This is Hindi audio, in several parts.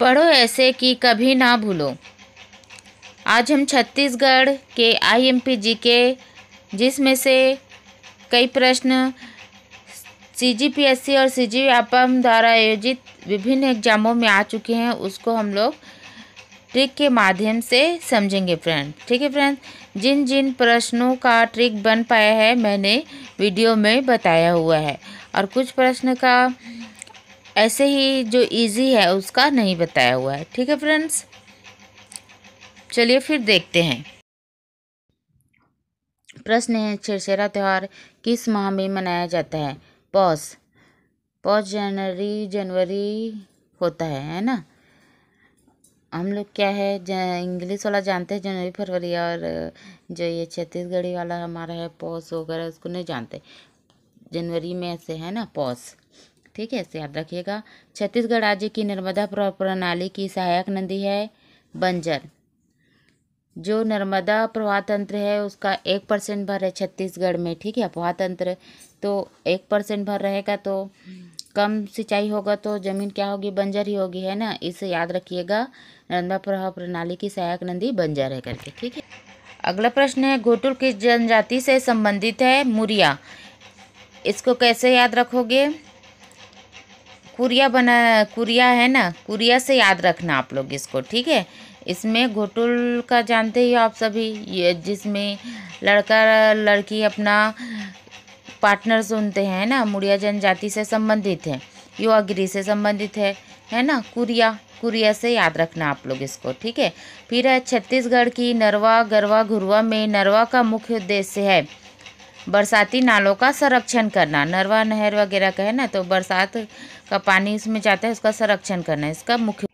पढ़ो ऐसे कि कभी ना भूलो। आज हम छत्तीसगढ़ के IMP के जिसमें से कई प्रश्न CGPSC और CGWAPM द्वारा आयोजित विभिन्न एग्जामों में आ चुके हैं, उसको हम लोग ट्रिक के माध्यम से समझेंगे फ्रेंड। ठीक है फ्रेंड, जिन जिन प्रश्नों का ट्रिक बन पाया है मैंने वीडियो में बताया हुआ है, और कुछ प्रश्न का ऐसे ही जो इजी है उसका नहीं बताया हुआ है। ठीक है फ्रेंड्स, चलिए फिर देखते हैं। प्रश्न है, छेरछेरा त्यौहार किस माह में मनाया जाता है? पौष जनवरी होता है ना। हम लोग क्या है इंग्लिश वाला जानते हैं जनवरी फरवरी, और जो ये छत्तीसगढ़ी वाला हमारा है पौष वगैरह उसको नहीं जानते। जनवरी में ऐसे है ना पौष। ठीक है, ऐसे याद रखिएगा। छत्तीसगढ़ राज्य की नर्मदा प्रणाली की सहायक नदी है बंजर। जो नर्मदा प्रवाह तंत्र है उसका 1% भर है छत्तीसगढ़ में। ठीक है, प्रवाह तंत्र तो 1% भर रहेगा तो कम सिंचाई होगा तो ज़मीन क्या होगी? बंजर ही होगी, है ना। इसे याद रखिएगा, नर्मदा प्रवाह प्रणाली की सहायक नदी बंजर है करके। ठीक है, अगला प्रश्न है, घोटुल किस जनजाति से संबंधित है? मुरिया। इसको कैसे याद रखोगे? कुरिया है ना, कुरिया से याद रखना आप लोग इसको। ठीक है, इसमें घोटुल का जानते ही आप सभी, ये जिसमें लड़का लड़की अपना पार्टनर सुनते हैं ना, मुड़िया जनजाति से संबंधित है, युवागिरी से संबंधित है ना। कुरिया से याद रखना आप लोग इसको। ठीक है, फिर है छत्तीसगढ़ की नरवा गरवा घुरवा में नरवा का मुख्य उद्देश्य है बरसाती नालों का संरक्षण करना। नरवा नहर वगैरह का है ना, तो बरसात का पानी इसमें जाता है, उसका संरक्षण करना इसका मुख्य।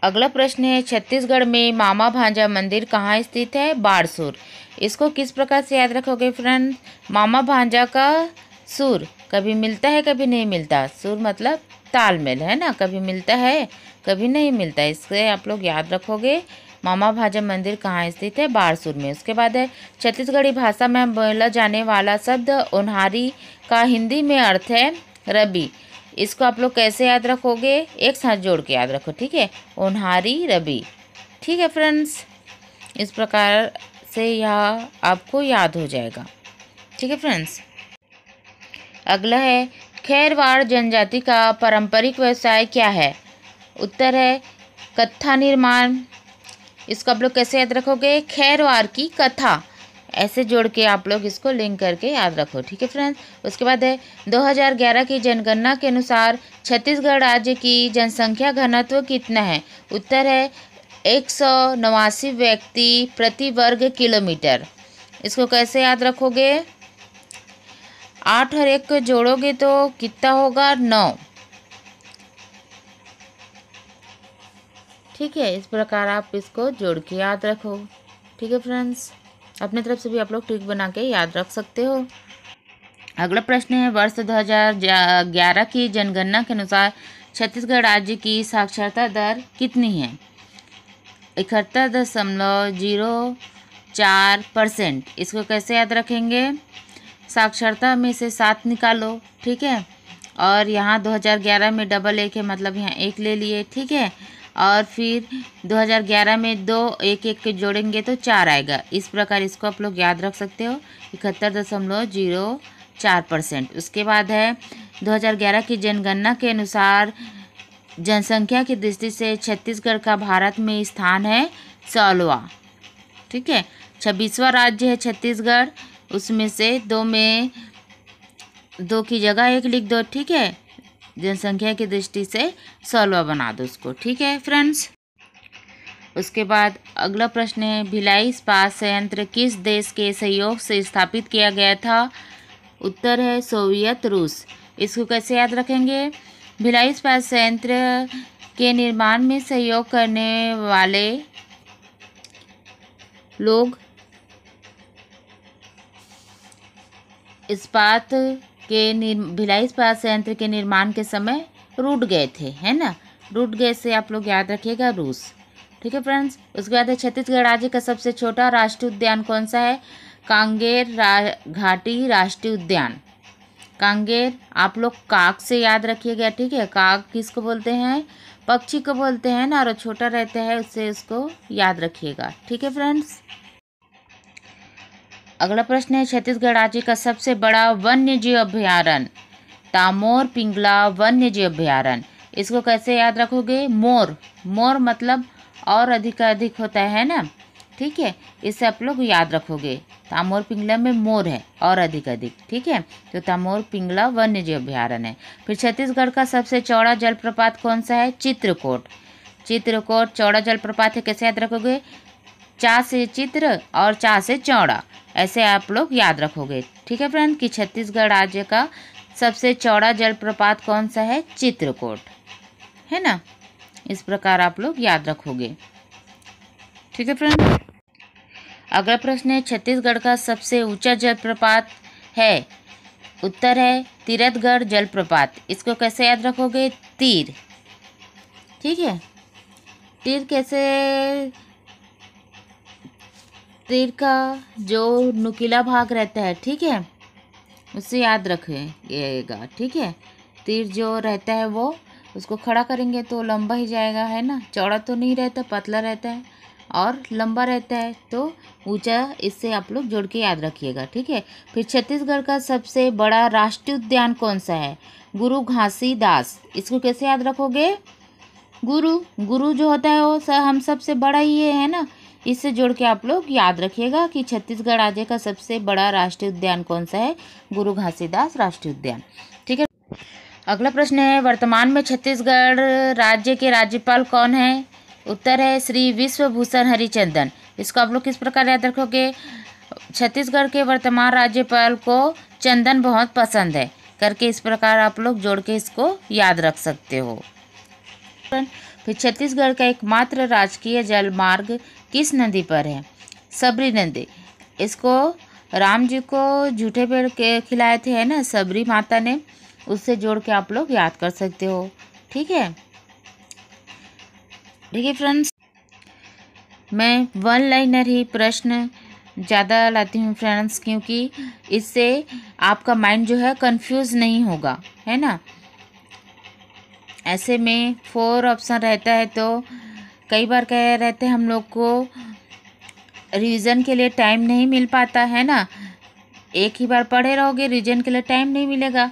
अगला प्रश्न है, छत्तीसगढ़ में मामा भांजा मंदिर कहाँ स्थित है? बारसूर। इसको किस प्रकार से याद रखोगे फ्रेंड? मामा भांजा का सुर कभी मिलता है कभी नहीं मिलता। सुर मतलब तालमेल, है ना, कभी मिलता है कभी नहीं मिलता। इससे आप लोग याद रखोगे। मामा भांजा मंदिर कहाँ स्थित है? बारसूर में। उसके बाद है, छत्तीसगढ़ी भाषा में बोला जाने वाला शब्द ओन्हारी का हिंदी में अर्थ है रबी। इसको आप लोग कैसे याद रखोगे? एक साथ जोड़ के याद रखो। ठीक है, ओन्हारी रबी। ठीक है फ्रेंड्स, इस प्रकार से यह आपको याद हो जाएगा। ठीक है फ्रेंड्स, अगला है, खैरवाड़ जनजाति का पारंपरिक व्यवसाय क्या है? उत्तर है कत्था निर्माण। इसको आप लोग कैसे याद रखोगे? खैरवाड़ की कथा, ऐसे जोड़ के आप लोग इसको लिंक करके याद रखो। ठीक है फ्रेंड्स, उसके बाद है 2011 की जनगणना के अनुसार छत्तीसगढ़ राज्य की जनसंख्या घनत्व कितना है? उत्तर है 189 व्यक्ति प्रति वर्ग किलोमीटर। इसको कैसे याद रखोगे? 8 और 1 को जोड़ोगे तो कितना होगा? 9। ठीक है, इस प्रकार आप इसको जोड़ के याद रखो। ठीक है फ्रेंड्स, अपने तरफ से भी आप लोग ट्रिक बना के याद रख सकते हो। अगला प्रश्न है, वर्ष 2011 की जनगणना के अनुसार छत्तीसगढ़ राज्य की साक्षरता दर कितनी है? 71.04%। इसको कैसे याद रखेंगे? साक्षरता में से 7 निकालो। ठीक है, और यहाँ 2011 में डबल 1 है, मतलब यहाँ 1 ले लिए। ठीक है, और फिर 2011 में 2 1 के जोड़ेंगे तो 4 आएगा। इस प्रकार इसको आप लोग याद रख सकते हो, 71.04%। उसके बाद है 2011 की जनगणना के अनुसार जनसंख्या की दृष्टि से छत्तीसगढ़ का भारत में स्थान है 16वां। ठीक है, 26वां राज्य है छत्तीसगढ़, उसमें से 2 की जगह 1 लिख दो। ठीक है, जनसंख्या की दृष्टि से 16वां बना दो उसको। ठीक है फ्रेंड्स, उसके बाद अगला प्रश्न है, भिलाई इस्पात संयंत्र किस देश के सहयोग से स्थापित किया गया था? उत्तर है सोवियत रूस। इसको कैसे याद रखेंगे? भिलाई इस्पात संयंत्र के निर्माण में सहयोग करने वाले लोग भिलाई इस्पात संयंत्र के निर्माण के समय रूठ गए थे, है ना। रूठ गए से आप लोग याद रखिएगा रूस। ठीक है फ्रेंड्स, उसके बाद है, छत्तीसगढ़ राज्य का सबसे छोटा राष्ट्रीय उद्यान कौन सा है? कांगेर घाटी राष्ट्रीय उद्यान। कांगेर आप लोग काग से याद रखिएगा, ठीक है। काग किसको बोलते हैं? पक्षी को बोलते हैं ना, और छोटा रहता है उससे उसको याद रखिएगा, ठीक है फ्रेंड्स। अगला प्रश्न है, छत्तीसगढ़ राज्य का सबसे बड़ा वन्य जीव अभयारण्य तामोर पिंगला वन्य जीव अभयारण्य, इसको कैसे याद रखोगे? मोर, मोर मतलब और अधिक होता है ना, ठीक है, इसे आप लोग याद रखोगे। तामोर पिंगला में मोर है और अधिक, ठीक है, तो तामोर पिंगला वन्य जीव अभयारण्य है। फिर छत्तीसगढ़ का सबसे चौड़ा जलप्रपात कौन सा है? चित्रकोट, चित्रकोट चौड़ा जलप्रपात है, कैसे याद रखोगे? चा से चित्र और चा से चौड़ा, ऐसे आप लोग याद रखोगे, ठीक है फ्रेंड, कि छत्तीसगढ़ राज्य का सबसे चौड़ा जलप्रपात कौन सा है? चित्रकोट, है ना। इस प्रकार आप लोग याद रखोगे, ठीक है फ्रेंड। अगला प्रश्न है, छत्तीसगढ़ का सबसे ऊंचा जलप्रपात है? उत्तर है तीरथगढ़ जलप्रपात, इसको कैसे याद रखोगे? तीर, ठीक है। तीर कैसे? तीर का जो नुकीला भाग रहता है, ठीक है, उससे याद रखिएगा, ठीक है। तीर जो रहता है वो उसको खड़ा करेंगे तो लंबा ही जाएगा, है ना, चौड़ा तो नहीं रहता, पतला रहता है और लंबा रहता है, तो ऊंचा, इससे आप लोग जोड़ के याद रखिएगा, ठीक है। फिर छत्तीसगढ़ का सबसे बड़ा राष्ट्रीय उद्यान कौन सा है? गुरु घासीदास, इसको कैसे याद रखोगे? गुरु, गुरु जो होता है वो हम सबसे बड़ा ही है ना, इससे जोड़ के आप लोग याद रखिएगा कि छत्तीसगढ़ राज्य का सबसे बड़ा राष्ट्रीय उद्यान कौन सा है? गुरु घासीदास राष्ट्रीय उद्यान, ठीक है। अगला प्रश्न है, वर्तमान में छत्तीसगढ़ राज्य के राज्यपाल कौन है? उत्तर है श्री विश्वभूषण हरिचंदन, इसको आप लोग किस प्रकार याद रखोगे? छत्तीसगढ़ के वर्तमान राज्यपाल को चंदन बहुत पसंद है करके इस प्रकार आप लोग जोड़ के इसको याद रख सकते हो। फिर छत्तीसगढ़ का एकमात्र राजकीय जलमार्ग किस नदी पर है? सबरी नदी, इसको राम जी को झूठे पेड़ के खिलाए थे, है ना, सबरी माता ने, उससे जोड़ के आप लोग याद कर सकते हो, ठीक है, ठीक है फ्रेंड्स। मैं वन लाइनर ही प्रश्न ज़्यादा लाती हूँ फ्रेंड्स, क्योंकि इससे आपका माइंड जो है कंफ्यूज नहीं होगा, है ना। ऐसे में 4 ऑप्शन रहता है तो कई बार कह रहते हैं हम लोग को रिवीजन के लिए टाइम नहीं मिल पाता, है ना, एक ही बार पढ़े रहोगे, रिवीजन के लिए टाइम नहीं मिलेगा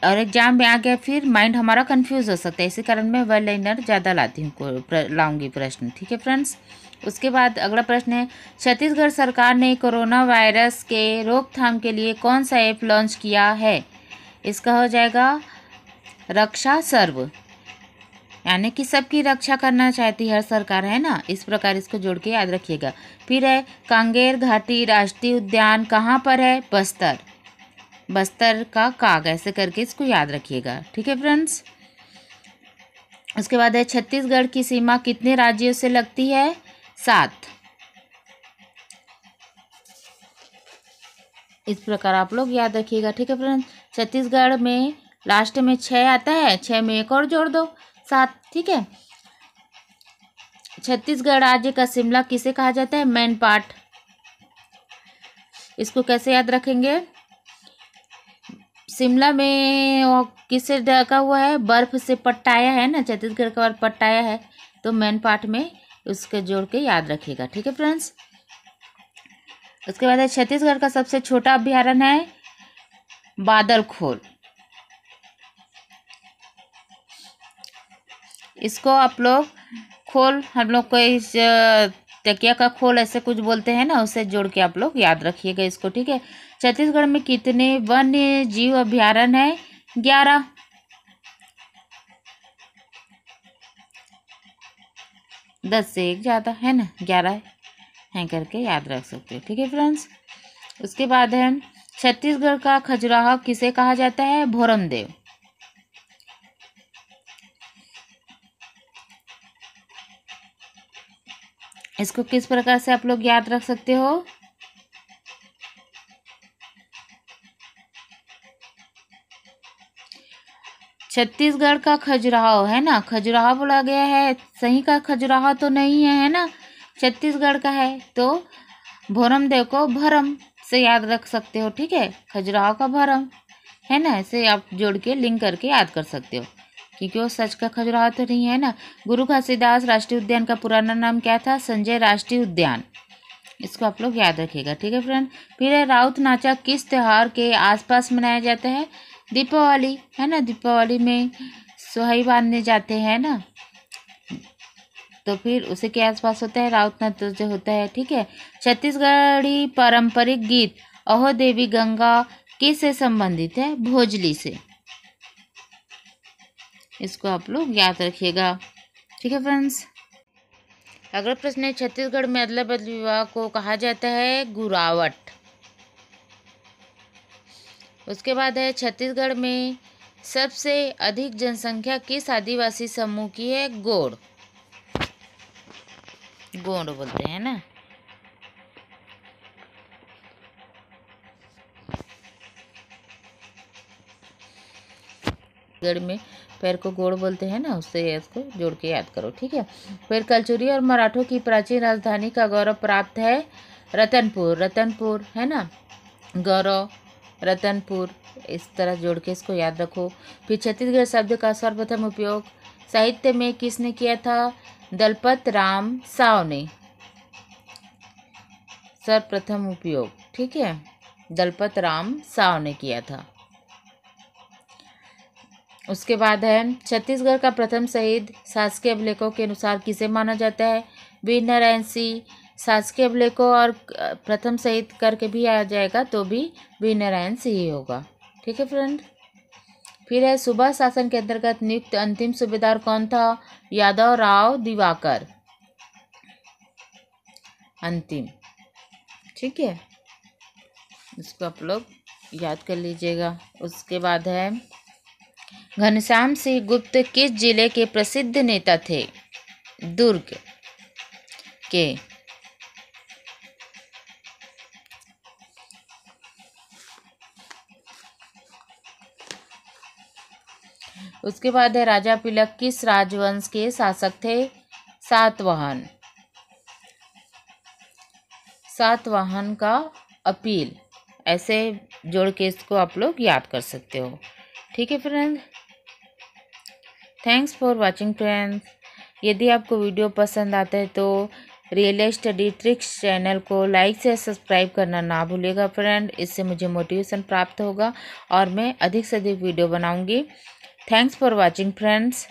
और एग्जाम में आ गया फिर माइंड हमारा कंफ्यूज हो सकता है, इसी कारण मैं वन लाइनर ज़्यादा लाऊंगी प्रश्न, ठीक है फ्रेंड्स। उसके बाद अगला प्रश्न है, छत्तीसगढ़ सरकार ने कोरोना वायरस के रोकथाम के लिए कौन सा ऐप लॉन्च किया है? इसका हो जाएगा रक्षा सर्व, यानी कि सबकी रक्षा करना चाहती है सरकार, है ना, इस प्रकार इसको जोड़ के याद रखिएगा। फिर है कांगेर घाटी राष्ट्रीय उद्यान कहाँ पर है? बस्तर, बस्तर का काग, ऐसे करके इसको याद रखिएगा, ठीक है फ्रेंड्स। उसके बाद है, छत्तीसगढ़ की सीमा कितने राज्यों से लगती है? 7, इस प्रकार आप लोग याद रखिएगा, ठीक है फ्रेंड्स। छत्तीसगढ़ में लास्ट में 6 आता है, 6 में एक और जोड़ दो, 7, ठीक है। छत्तीसगढ़ राज्य का शिमला किसे कहा जाता है? मैन पाट, इसको कैसे याद रखेंगे? शिमला में वो किससे ढका हुआ है? बर्फ से पट्टाया है ना, छत्तीसगढ़ का बर्फ पट्टाया है, तो मैन पाट में उसके जोड़ के याद रखिएगा, ठीक है फ्रेंड्स। उसके बाद है, छत्तीसगढ़ का सबसे छोटा अभ्यारण्य है बादलखोल, इसको आप लोग खोल, हम लोग को इस तकिया का खोल ऐसे कुछ बोलते हैं ना, उससे जोड़ के आप लोग याद रखिएगा इसको, ठीक है। छत्तीसगढ़ में कितने वन्य जीव अभ्यारण्य है? 11, 10 से एक ज़्यादा, है ना, 11 है करके याद रख सकते हो, ठीक है फ्रेंड्स। उसके बाद है, छत्तीसगढ़ का खजुराहो किसे कहा जाता है? भोरमदेव, इसको किस प्रकार से आप लोग याद रख सकते हो? छत्तीसगढ़ का खजुराहो, है ना, खजुराहो बोला गया है, सही का खजुराहो तो नहीं है ना, छत्तीसगढ़ का है, तो भोरमदेव को भरम से याद रख सकते हो, ठीक है, खजुराहो का भरम, है ना। ऐसे आप जोड़ के लिंक करके याद कर सकते हो, क्योंकि वो सच का खजुराहो तो नहीं है ना। गुरु घासीदास राष्ट्रीय उद्यान का पुराना नाम क्या था? संजय राष्ट्रीय उद्यान। इसको आप लोग याद रखिएगा, ठीक है फ्रेंड। फिर है राउत नाचा किस त्योहार के आसपास मनाया जाता है? दीपावली, है ना। दीपावली में सोहई बांधने जाते हैं ना, तो फिर उसी के आसपास होता है राउत नाच जो होता है, ठीक है। छत्तीसगढ़ी पारंपरिक गीत अहो देवी गंगा किससे संबंधित है? भोजली से। इसको आप लोग याद रखिएगा, ठीक है फ्रेंड्स। अगला प्रश्न है, छत्तीसगढ़ में अदला बदली विवाह को कहा जाता है गुरावट। उसके बाद है, छत्तीसगढ़ में सबसे अधिक जनसंख्या किस आदिवासी समूह की है? गोंड। गोंड बोलते हैं ना। गढ़ में पैर को गोड़ बोलते हैं ना, उससे इसको जोड़ के याद करो, ठीक है। फिर कलचुरी और मराठों की प्राचीन राजधानी का गौरव प्राप्त है रतनपुर। रतनपुर, है ना। गौरव रतनपुर, इस तरह जोड़ के इसको याद रखो। फिर छत्तीसगढ़ शब्द का सर्वप्रथम उपयोग साहित्य में किसने किया था? दलपत राम साव ने। सर्वप्रथम उपयोग, ठीक है, दलपत राम साव ने किया था। उसके बाद है, छत्तीसगढ़ का प्रथम शहीद शासकीय अभिलेखों के अनुसार किसे माना जाता है? वीर नारायण सिंह। शासकीय अभिलेखों और प्रथम शहीद करके भी आ जाएगा तो भी वीर नारायण सिंह ही होगा, ठीक है फ्रेंड। फिर है, सूबा शासन के अंतर्गत नियुक्त अंतिम सूबेदार कौन था? यादव राव दिवाकर। अंतिम, ठीक है, इसको आप लोग याद कर लीजिएगा। उसके बाद है, घनश्याम सिंह गुप्त किस जिले के प्रसिद्ध नेता थे? दुर्ग के। उसके बाद है, राजा पिलक किस राजवंश के शासक थे? सातवाहन। सातवाहन का अपील, ऐसे जोड़ के इसको आप लोग याद कर सकते हो, ठीक है friend. Thanks for watching friends. यदि आपको वीडियो पसंद आता है तो रियल स्टडी ट्रिक्स चैनल को लाइक से सब्सक्राइब करना ना भूलिएगा फ्रेंड। इससे मुझे मोटिवेशन प्राप्त होगा और मैं अधिक से अधिक वीडियो बनाऊंगी। Thanks for watching friends.